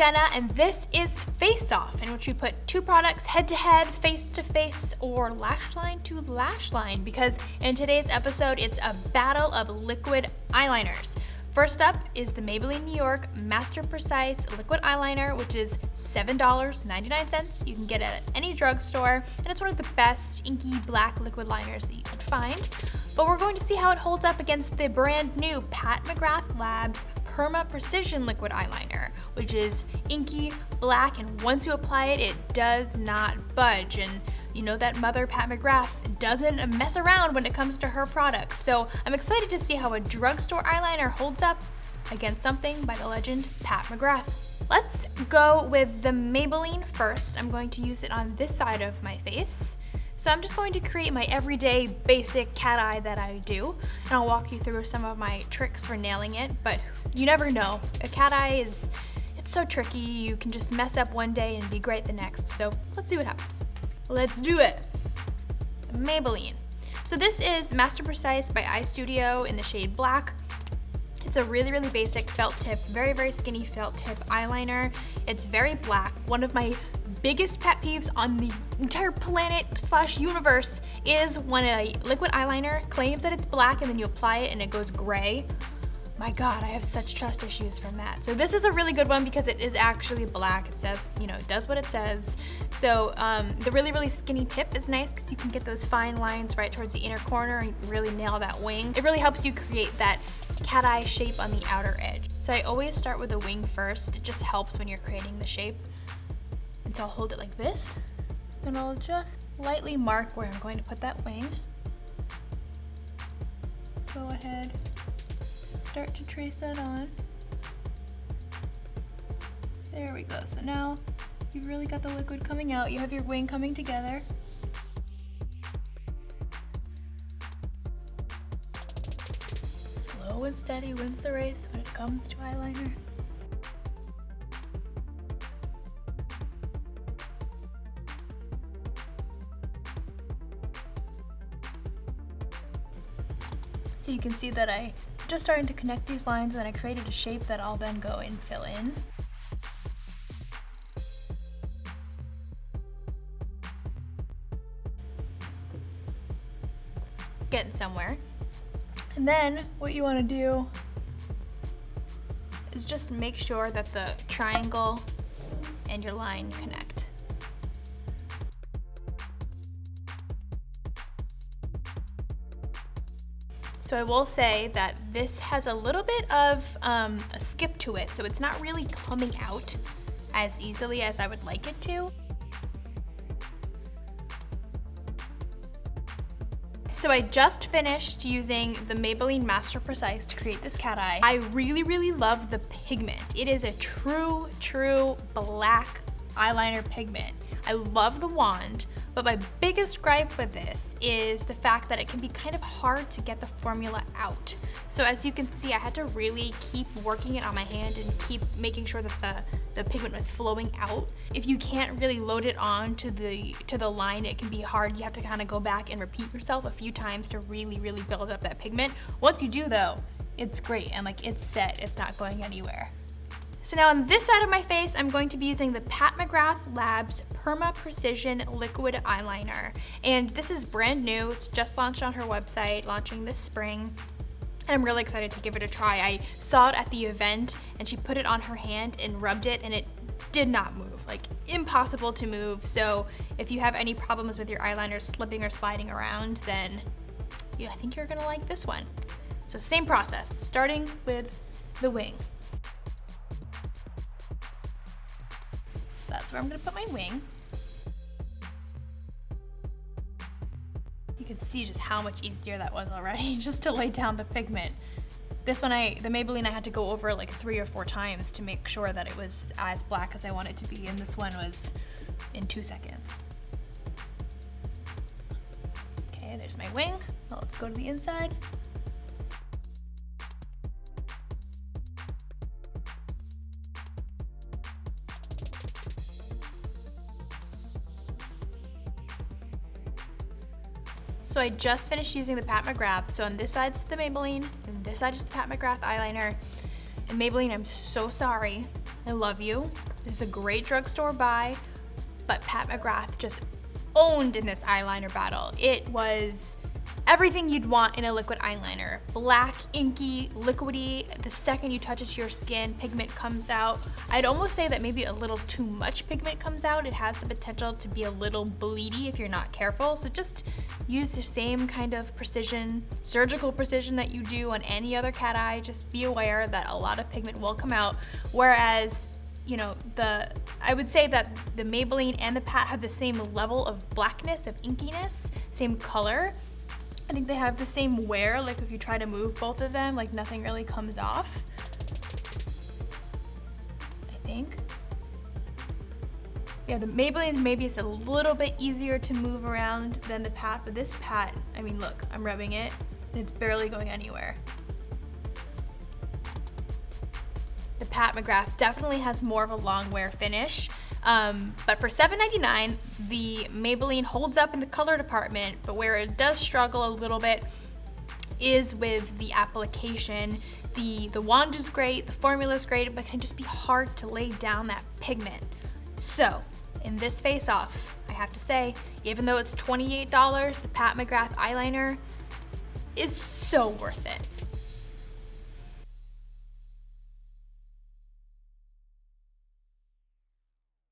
Jenna, and this is Face Off, in which we put two products head to head, face to face, or lash line to lash line, because in today's episode, it's a battle of liquid eyeliners. First up is the Maybelline New York Master Precise Liquid Eyeliner, which is $7.99. You can get it at any drugstore, and it's one of the best inky black liquid liners that you can find. But we're going to see how it holds up against the brand new Pat McGrath Labs Perma Precision Liquid Eyeliner, which is inky black, and once you apply it, it does not budge. And you know that Mother Pat McGrath doesn't mess around when it comes to her products. So I'm excited to see how a drugstore eyeliner holds up against something by the legend Pat McGrath. Let's go with the Maybelline first. I'm going to use it on this side of my face. So I'm just going to create my everyday basic cat eye that I do, and I'll walk you through some of my tricks for nailing it, but you never know. A cat eye it's so tricky. You can just mess up one day and be great the next. So let's see what happens. Let's do it. Maybelline. So this is Master Precise by Eye Studio in the shade Black. It's a really, really basic felt tip, very, very skinny felt tip eyeliner. It's very black. One of my biggest pet peeves on the entire planet / universe is when a liquid eyeliner claims that it's black and then you apply it and it goes gray. My God, I have such trust issues from that. So this is a really good one because it is actually black. It says, it does what it says. So the really, really skinny tip is nice because you can get those fine lines right towards the inner corner and really nail that wing. It really helps you create that cat eye shape on the outer edge. So I always start with the wing first. It just helps when you're creating the shape. And so I'll hold it like this, and I'll just lightly mark where I'm going to put that wing. Go ahead. Start to trace that on. There we go. So now you've really got the liquid coming out. You have your wing coming together. Slow and steady wins the race when it comes to eyeliner. So you can see that I just starting to connect these lines, and then I created a shape that I'll then go and fill in. Getting somewhere. And then what you want to do is just make sure that the triangle and your line connect. So I will say that this has a little bit of a skip to it, so it's not really coming out as easily as I would like it to. So I just finished using the Maybelline Master Precise to create this cat eye. I really, really love the pigment. It is a true black eyeliner pigment. I love the wand, but my biggest gripe with this is the fact that it can be kind of hard to get the formula out. So as you can see, I had to really keep working it on my hand and keep making sure that the pigment was flowing out. If you can't really load it on to the line, it can be hard. You have to kind of go back and repeat yourself a few times to really, really build up that pigment. Once you do though, it's great and it's set, it's not going anywhere. So now on this side of my face, I'm going to be using the Pat McGrath Labs Perma Precision Liquid Eyeliner. And this is brand new. It's just launched on her website, launching this spring. And I'm really excited to give it a try. I saw it at the event and she put it on her hand and rubbed it, and it did not move, impossible to move. So if you have any problems with your eyeliner slipping or sliding around, then I think you're gonna like this one. So same process, starting with the wing. That's where I'm gonna put my wing. You can see just how much easier that was already, just to lay down the pigment. This one, the Maybelline, I had to go over 3 or 4 times to make sure that it was as black as I want it to be, and this one was in 2 seconds. Okay, there's my wing. Now let's go to the inside. So I just finished using the Pat McGrath. So on this side's the Maybelline, and this side is the Pat McGrath eyeliner. And Maybelline, I'm so sorry. I love you, This is a great drugstore buy, but Pat McGrath just owned in this eyeliner battle. It was everything you'd want in a liquid eyeliner. Black, inky, liquidy. The second you touch it to your skin, pigment comes out. I'd almost say that maybe a little too much pigment comes out. It has the potential to be a little bleedy if you're not careful. So just use the same kind of precision, surgical precision that you do on any other cat eye. Just be aware that a lot of pigment will come out. Whereas, you know, I would say that the Maybelline and the Pat have the same level of blackness, of inkiness, same color. I think they have the same wear, like if you try to move both of them, like nothing really comes off. I think. Yeah, the Maybelline maybe is a little bit easier to move around than the Pat, but this Pat, I mean, look, I'm rubbing it and it's barely going anywhere. The Pat McGrath definitely has more of a long wear finish. But for $7.99, the Maybelline holds up in the color department, but where it does struggle a little bit is with the application. The wand is great, the formula is great, but it can just be hard to lay down that pigment. So, in this face-off, I have to say, even though it's $28, the Pat McGrath eyeliner is so worth it.